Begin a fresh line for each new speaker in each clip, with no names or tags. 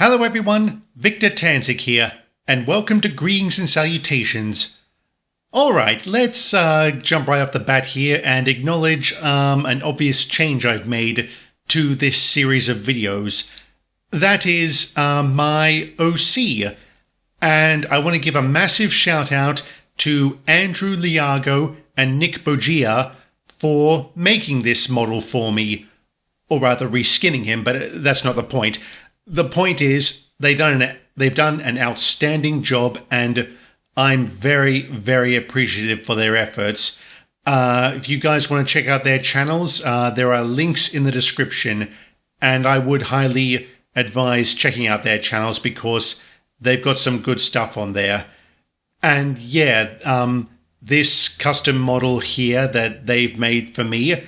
Hello everyone, Victor Tanzik here, and welcome to Greetings and Salutations. Alright, let's jump right off the bat here and acknowledge an obvious change I've made to this series of videos. That is my OC, and I want to give a massive shout out to Andrew Leago and Nick Boggia for making this model for me, or rather reskinning him, but that's not the point. The point is, they've done an outstanding job, and I'm very, very appreciative for their efforts. If you guys want to check out their channels, there are links in the description, and I would highly advise checking out their channels because they've got some good stuff on there. And yeah, this custom model here that they've made for me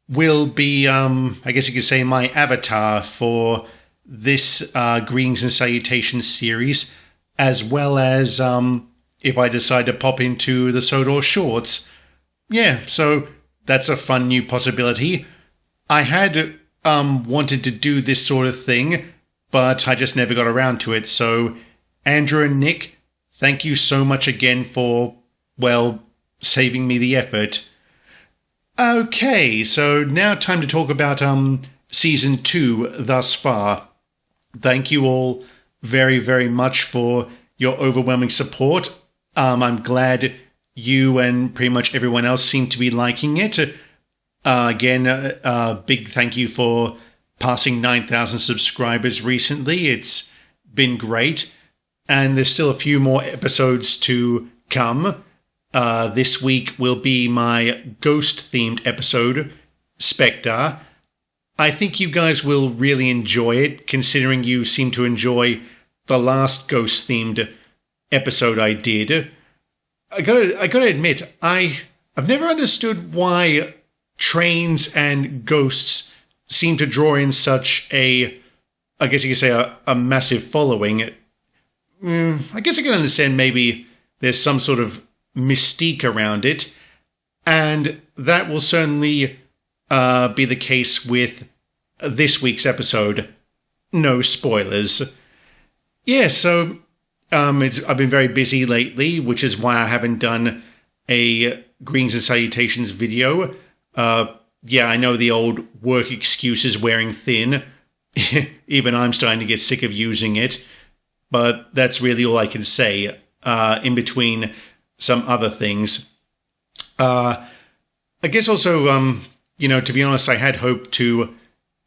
will be, I guess you could say, my avatar for this Greetings and Salutations series, as well as if I decide to pop into the Sodor shorts. Yeah, so that's a fun new possibility. I had wanted to do this sort of thing, but I just never got around to it. So Andrew and Nick, thank you so much again for, well, saving me the effort. Okay, so now time to talk about Season 2 thus far. Thank you all very, very much for your overwhelming support. I'm glad you and pretty much everyone else seem to be liking it. Again, a big thank you for passing 9,000 subscribers recently. It's been great. And there's still a few more episodes to come. This week will be my ghost-themed episode, Spectre. I think you guys will really enjoy it, considering you seem to enjoy the last ghost-themed episode I did. I gotta admit, I've never understood why trains and ghosts seem to draw in such a, I guess you could say, a massive following. I guess I can understand maybe there's some sort of mystique around it, and that will certainly be the case with this week's episode. No spoilers. Yeah, so I've been very busy lately, which is why I haven't done a Greetings and Salutations video. Yeah, I know the old work excuse is wearing thin. Even I'm starting to get sick of using it. But that's really all I can say, in between some other things. I guess also, to be honest, I had hoped to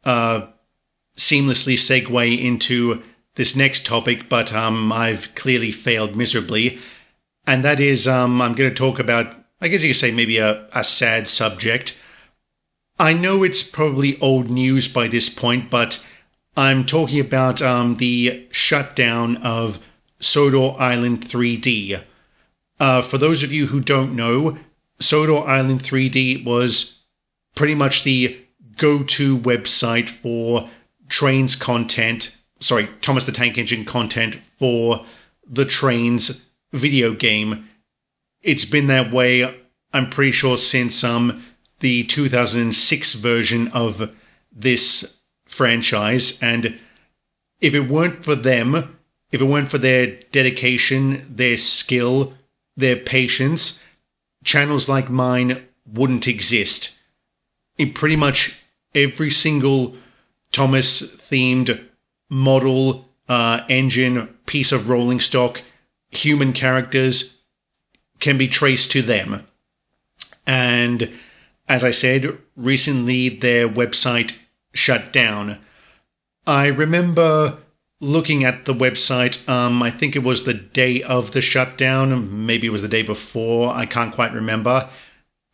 seamlessly segue into this next topic, but I've clearly failed miserably. And that is, I'm going to talk about, I guess you could say, maybe a sad subject. I know it's probably old news by this point, but I'm talking about the shutdown of Sodor Island 3D. For those of you who don't know, Sodor Island 3D was pretty much the go-to website for Trains content, Thomas the Tank Engine content for the Trains video game. It's been that way, I'm pretty sure, since the 2006 version of this franchise, and if it weren't for them, if it weren't for their dedication, their skill, their patience, channels like mine wouldn't exist. In pretty much every single Thomas-themed model, engine, piece of rolling stock, human characters can be traced to them. And as I said, recently their website shut down. I remember looking at the website, I think it was the day of the shutdown, maybe it was the day before, I can't quite remember,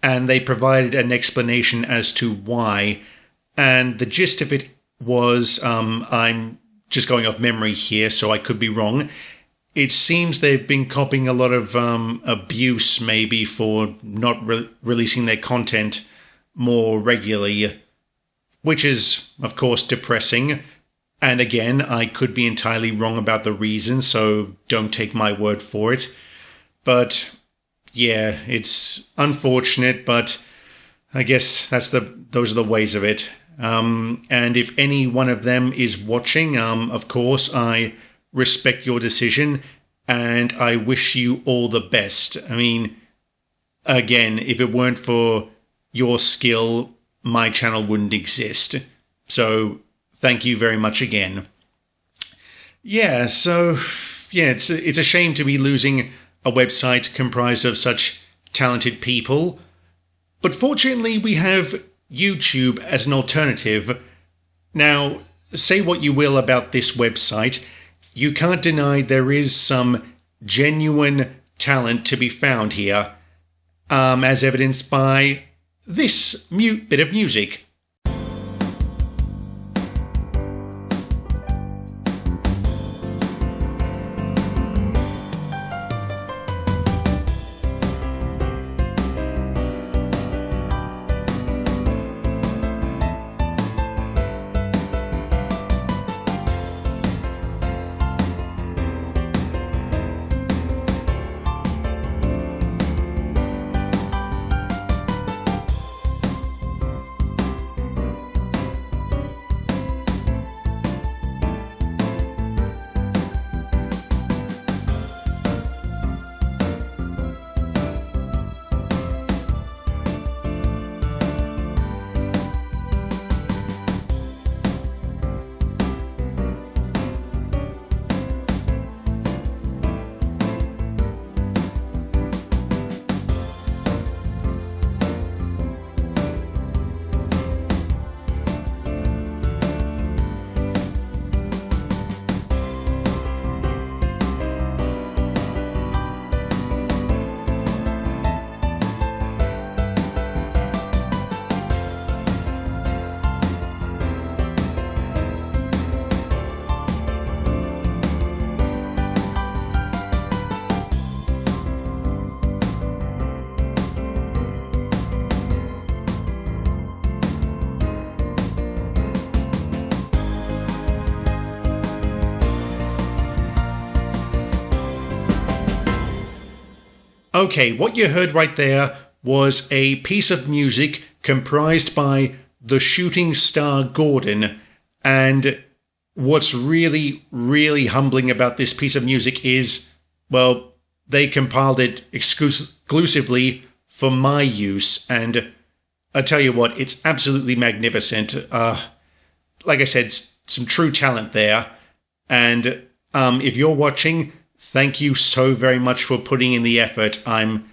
and they provided an explanation as to why, and the gist of it was, I'm just going off memory here, so I could be wrong, it seems they've been copying a lot of abuse maybe for not releasing their content more regularly, which is, of course, depressing. And again, I could be entirely wrong about the reason, so don't take my word for it. But yeah, it's unfortunate, but I guess those are the ways of it. And if any one of them is watching, of course, I respect your decision and I wish you all the best. I mean, again, if it weren't for your skill, my channel wouldn't exist. So thank you very much again. Yeah, so yeah, it's a shame to be losing a website comprised of such talented people. But fortunately, we have YouTube as an alternative. Now, say what you will about this website, you can't deny there is some genuine talent to be found here, as evidenced by this bit of music. Okay, what you heard right there was a piece of music comprised by TheShootingStarGordon. And what's really, really humbling about this piece of music is, well, they compiled it exclusively for my use. And I tell you what, it's absolutely magnificent. Like I said, some true talent there. And if you're watching, thank you so very much for putting in the effort. I'm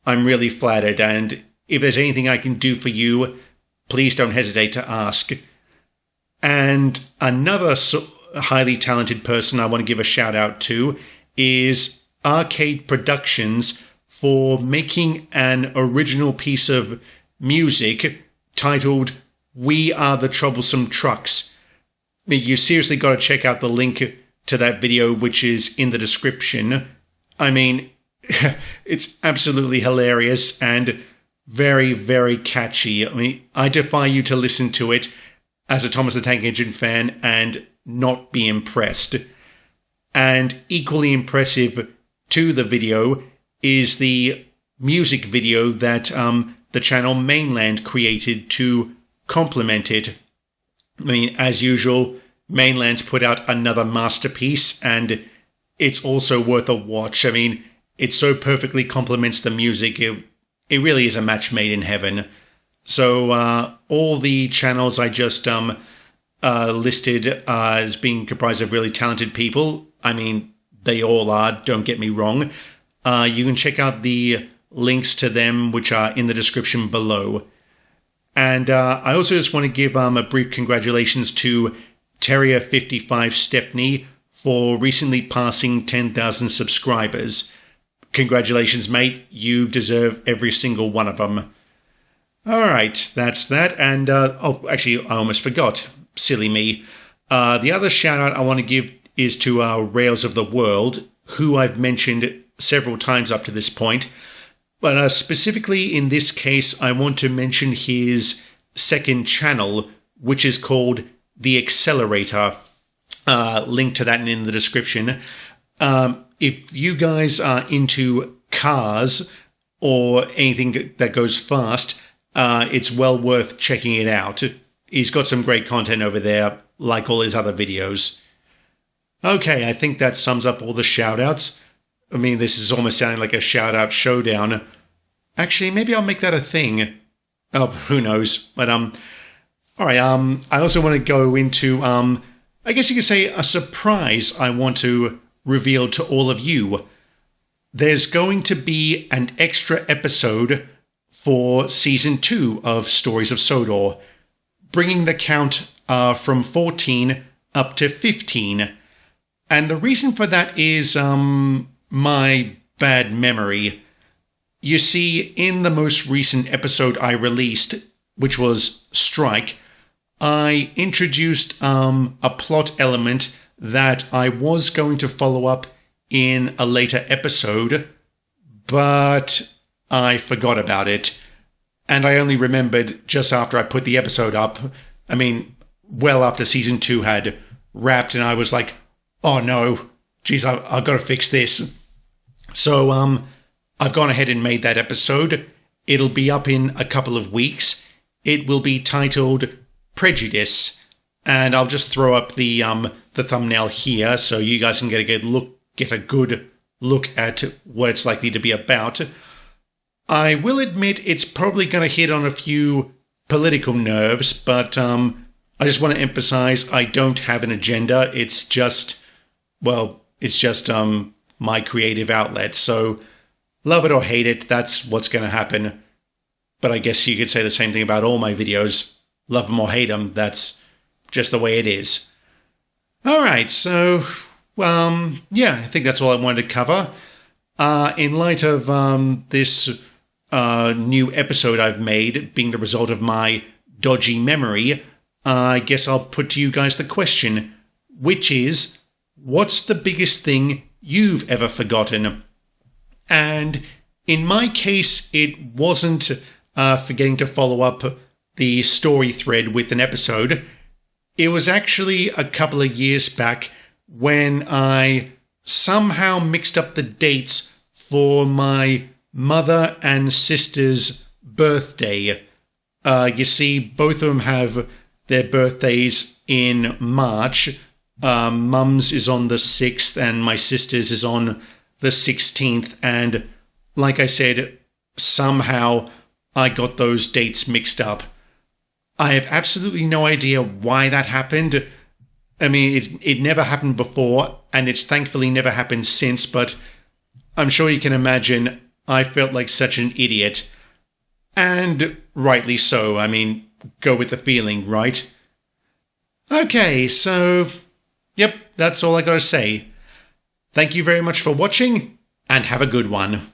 really flattered, and if there's anything I can do for you, please don't hesitate to ask. And another highly talented person I want to give a shout out to is Arcade Productions for making an original piece of music titled Are The Troublesome Trucks. You seriously got to check out the link to that video, which is in the description. I mean, it's absolutely hilarious and very, very catchy. I mean, I defy you to listen to it as a Thomas the Tank Engine fan and not be impressed. And equally impressive to the video is the music video that the channel Mainland created to complement it. I mean, as usual, Mainland's put out another masterpiece, and it's also worth a watch. I mean, it so perfectly complements the music. It really is a match made in heaven. So all the channels I just listed as being comprised of really talented people, I mean, they all are, don't get me wrong. You can check out the links to them, which are in the description below. And I also just want to give a brief congratulations to Terrier55 Stepney for recently passing 10,000 subscribers. Congratulations, mate. You deserve every single one of them. Alright, that's that. And, oh, actually, I almost forgot. Silly me. The other shout out I want to give is to RailsoftheWorld, who I've mentioned several times up to this point. But specifically in this case, I want to mention his second channel, which is called The Xlerator. Link to that in the description. If you guys are into cars or anything that goes fast, it's well worth checking it out. he's got some great content over there, like all his other videos. Okay, I think that sums up all the shoutouts. I mean, this is almost sounding like a shoutout showdown. Actually, maybe I'll make that a thing. Oh, who knows? But all right. I also want to go into I guess you could say a surprise I want to reveal to all of you. There's going to be an extra episode for Season 2 of Stories of Sodor, bringing the count from 14 up to 15. And the reason for that is my bad memory. You see, in the most recent episode I released, which was Strike, I introduced a plot element that I was going to follow up in a later episode, but I forgot about it. And I only remembered just after I put the episode up. I mean, well after Season 2 had wrapped, and I was like, oh no, geez, I've got to fix this. So I've gone ahead and made that episode. It'll be up in a couple of weeks. It will be titled Prejudice, and I'll just throw up the thumbnail here so you guys can get a good look at what it's likely to be about. I will admit it's probably going to hit on a few political nerves, but I just want to emphasize I don't have an agenda. It's just my creative outlet. So love it or hate it, that's what's going to happen. But I guess you could say the same thing about all my videos. Love them or hate them, that's just the way it is. All right, so, yeah, I think that's all I wanted to cover. In light of this new episode I've made being the result of my dodgy memory, I guess I'll put to you guys the question, which is, what's the biggest thing you've ever forgotten? And in my case, it wasn't forgetting to follow up the story thread with an episode. It was actually a couple of years back when I somehow mixed up the dates for my mother and sister's birthday. You see, both of them have their birthdays in March. Mum's is on the 6th and my sister's is on the 16th. And like I said, somehow I got those dates mixed up. I have absolutely no idea why that happened. I mean, it never happened before, and it's thankfully never happened since, but I'm sure you can imagine I felt like such an idiot. And rightly so. I mean, go with the feeling, right? Okay, so, yep, that's all I gotta say. Thank you very much for watching, and have a good one.